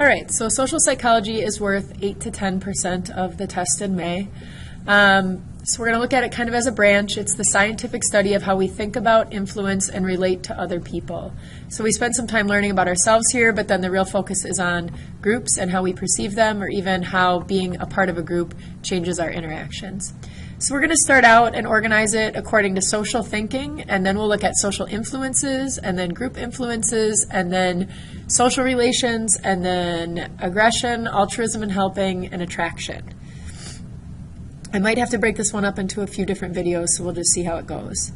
All right, so social psychology is worth 8 to 10% of the test in May. So we're going to look at it kind of as a branch. It's the scientific study of how we think about, influence, and relate to other people. So we spend some time learning about ourselves here, but then the real focus is on groups and how we perceive them, or even how being a part of a group changes our interactions. So we're going to start out and organize it according to social thinking, and then we'll look at social influences, and then group influences, and then social relations, and then aggression, altruism and helping, and attraction. I might have to break this one up into a few different videos, so we'll just see how it goes.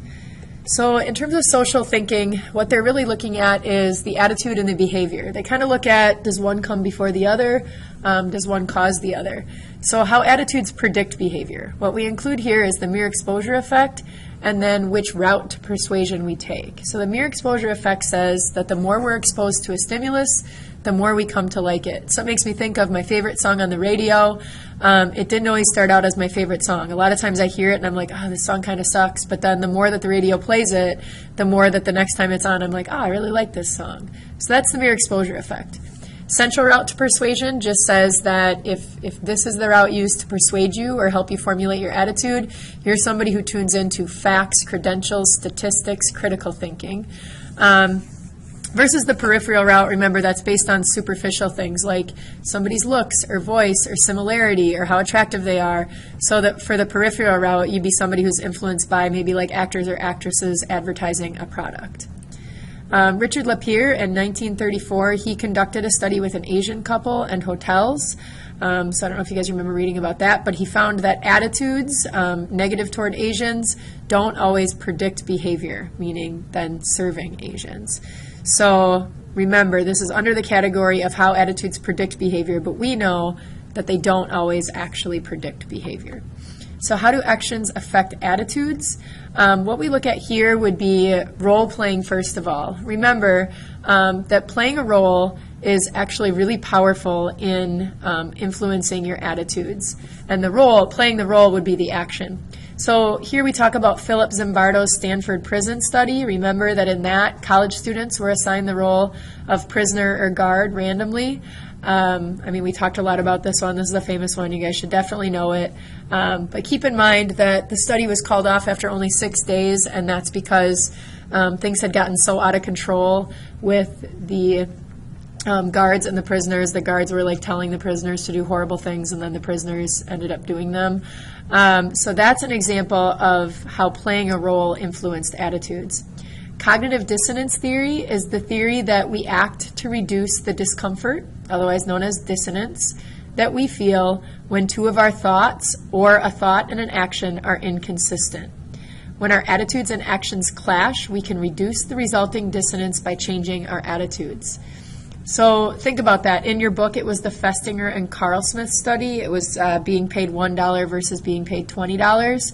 So in terms of social thinking, what they're really looking at is the attitude and the behavior. They kind of look at, does one come before the other? Does one cause the other? So how attitudes predict behavior. What we include here is the mere exposure effect, and then which route to persuasion we take. So the mere exposure effect says that the more we're exposed to a stimulus, the more we come to like it. So it makes me think of my favorite song on the radio. It didn't always start out as my favorite song. A lot of times I hear it and I'm like, oh, this song kind of sucks. But then the more that the radio plays it, the more that the next time it's on, I'm like, oh, I really like this song. So that's the mere exposure effect. Central route to persuasion just says that if this is the route used to persuade you or help you formulate your attitude, you're somebody who tunes into facts, credentials, statistics, critical thinking. Versus the peripheral route, remember, that's based on superficial things like somebody's looks or voice or similarity or how attractive they are. So that for the peripheral route, you'd be somebody who's influenced by maybe like actors or actresses advertising a product. Richard Lapierre in 1934, he conducted a study with an Asian couple and hotels. So I don't know if you guys remember reading about that, but he found that attitudes, negative toward Asians, don't always predict behavior, meaning then serving Asians. So remember, this is under the category of how attitudes predict behavior, but we know that they don't always actually predict behavior. So how do actions affect attitudes? What we look at here would be role playing first of all. Remember that playing a role is actually really powerful in influencing your attitudes. And playing the role would be the action. So here we talk about Philip Zimbardo's Stanford prison study. Remember that in that, college students were assigned the role of prisoner or guard randomly. We talked a lot about this one. This is a famous one. You guys should definitely know it. But keep in mind that the study was called off after only 6 days, and that's because things had gotten so out of control with the guards and the prisoners. The guards were like telling the prisoners to do horrible things, and then the prisoners ended up doing them. So that's an example of how playing a role influenced attitudes. Cognitive dissonance theory is the theory that we act to reduce the discomfort, otherwise known as dissonance, that we feel when two of our thoughts or a thought and an action are inconsistent. When our attitudes and actions clash, we can reduce the resulting dissonance by changing our attitudes. So think about that. In your book, it was the Festinger and Carlsmith study. It was being paid $1 versus being paid $20.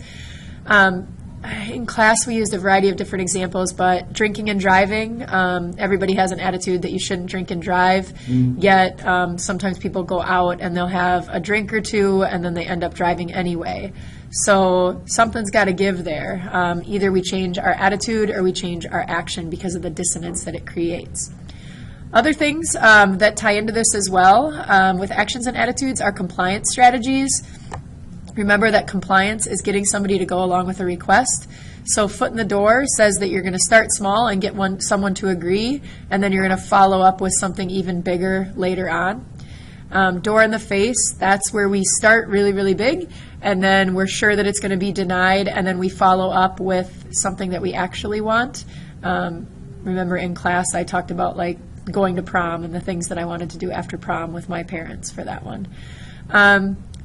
In class, we used a variety of different examples, but drinking and driving, everybody has an attitude that you shouldn't drink and drive, yet sometimes people go out and they'll have a drink or two and then they end up driving anyway. So something's got to give there. Either we change our attitude or we change our action because of the dissonance that it creates. Other things that tie into this as well with actions and attitudes are compliance strategies. Remember that compliance is getting somebody to go along with a request. So foot in the door says that you're going to start small and get someone to agree, and then you're going to follow up with something even bigger later on. Door in the face, that's where we start really, really big, and then we're sure that it's going to be denied, and then we follow up with something that we actually want. Remember in class I talked about like going to prom and the things that I wanted to do after prom with my parents for that one.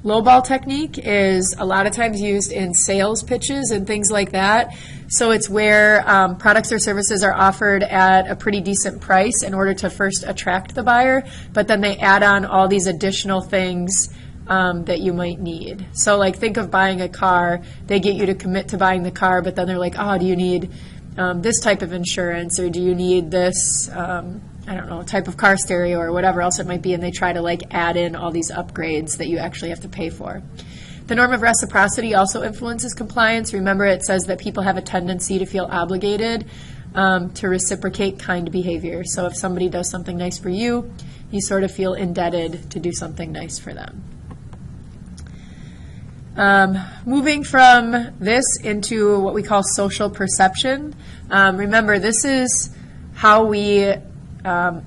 Lowball technique is a lot of times used in sales pitches and things like that. So it's where products or services are offered at a pretty decent price in order to first attract the buyer, but then they add on all these additional things that you might need. So like think of buying a car. They get you to commit to buying the car, but then they're like, oh, do you need this type of insurance, or do you need this type of car stereo or whatever else it might be, and they try to like add in all these upgrades that you actually have to pay for. The norm of reciprocity also influences compliance. Remember, it says that people have a tendency to feel obligated to reciprocate kind behavior. So if somebody does something nice for you, you sort of feel indebted to do something nice for them. Moving from this into what we call social perception. Remember, this is how we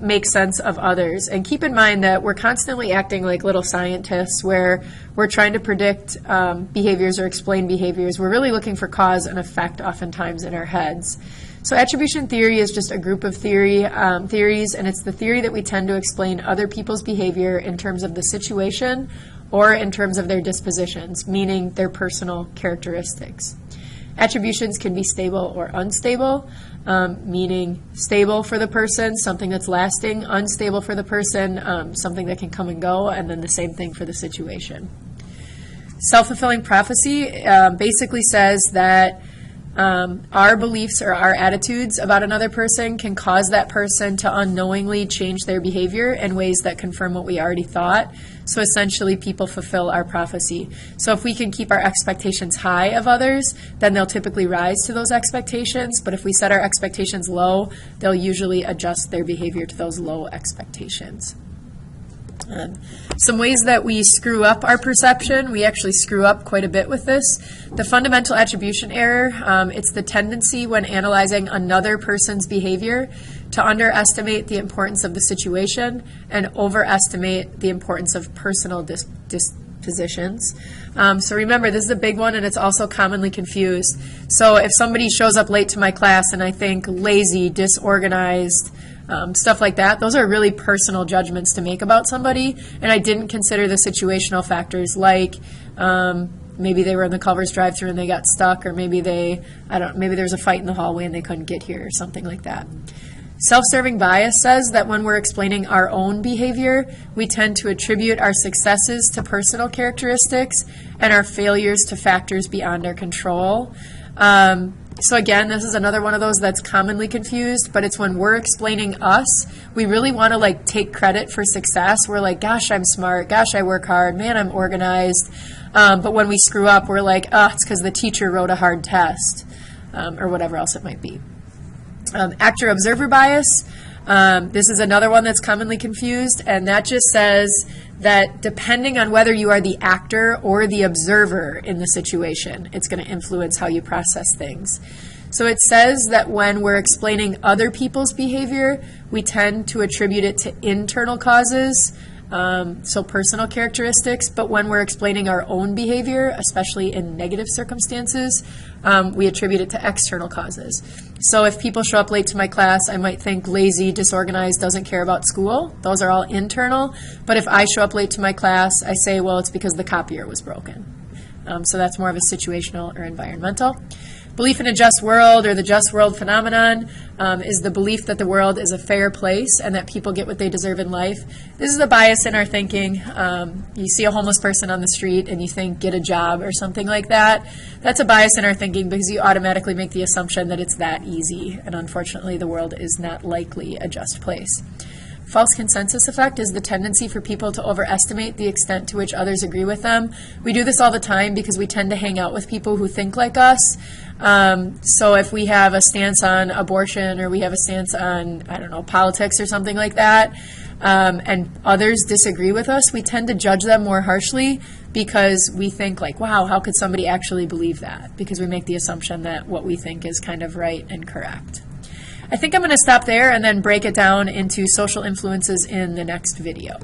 make sense of others. And keep in mind that we're constantly acting like little scientists where we're trying to predict behaviors or explain behaviors. We're really looking for cause and effect oftentimes in our heads. So attribution theory is just a group of theories, and it's the theory that we tend to explain other people's behavior in terms of the situation or in terms of their dispositions, meaning their personal characteristics. Attributions can be stable or unstable, meaning stable for the person, something that's lasting, unstable for the person, something that can come and go, and then the same thing for the situation. Self-fulfilling prophecy basically says that our beliefs or our attitudes about another person can cause that person to unknowingly change their behavior in ways that confirm what we already thought. So essentially, people fulfill our prophecy. So if we can keep our expectations high of others, then they'll typically rise to those expectations. But if we set our expectations low, they'll usually adjust their behavior to those low expectations. Some ways that we screw up our perception, we actually screw up quite a bit with this. The fundamental attribution error, it's the tendency when analyzing another person's behavior to underestimate the importance of the situation and overestimate the importance of personal dispositions. So remember, this is a big one, and it's also commonly confused. So if somebody shows up late to my class and I think lazy, disorganized, stuff like that, those are really personal judgments to make about somebody, and I didn't consider the situational factors like maybe they were in the Culver's drive-thru and they got stuck, or maybe maybe there was a fight in the hallway and they couldn't get here, or something like that. Self-serving bias says that when we're explaining our own behavior, we tend to attribute our successes to personal characteristics and our failures to factors beyond our control. So again, this is another one of those that's commonly confused, but it's when we're explaining us, we really want to like take credit for success. We're like, gosh, I'm smart. Gosh, I work hard. Man, I'm organized. But when we screw up, we're like, oh, it's because the teacher wrote a hard test, or whatever else it might be. Actor-observer bias. This is another one that's commonly confused, and that just says that depending on whether you are the actor or the observer in the situation, it's going to influence how you process things. So it says that when we're explaining other people's behavior, we tend to attribute it to internal causes, so personal characteristics, but when we're explaining our own behavior, especially in negative circumstances, we attribute it to external causes. So if people show up late to my class, I might think lazy, disorganized, doesn't care about school. Those are all internal. But if I show up late to my class, I say, well, it's because the copier was broken. So that's more of a situational or environmental. Belief in a just world, or the just world phenomenon, is the belief that the world is a fair place and that people get what they deserve in life. This is a bias in our thinking. You see a homeless person on the street and you think, get a job or something like that. That's a bias in our thinking because you automatically make the assumption that it's that easy. And unfortunately, the world is not likely a just place. False consensus effect is the tendency for people to overestimate the extent to which others agree with them. We do this all the time because we tend to hang out with people who think like us. So if we have a stance on abortion, or we have a stance on, I don't know, politics or something like that, and others disagree with us, we tend to judge them more harshly because we think like, wow, how could somebody actually believe that? Because we make the assumption that what we think is kind of right and correct. I think I'm going to stop there and then break it down into social influences in the next video.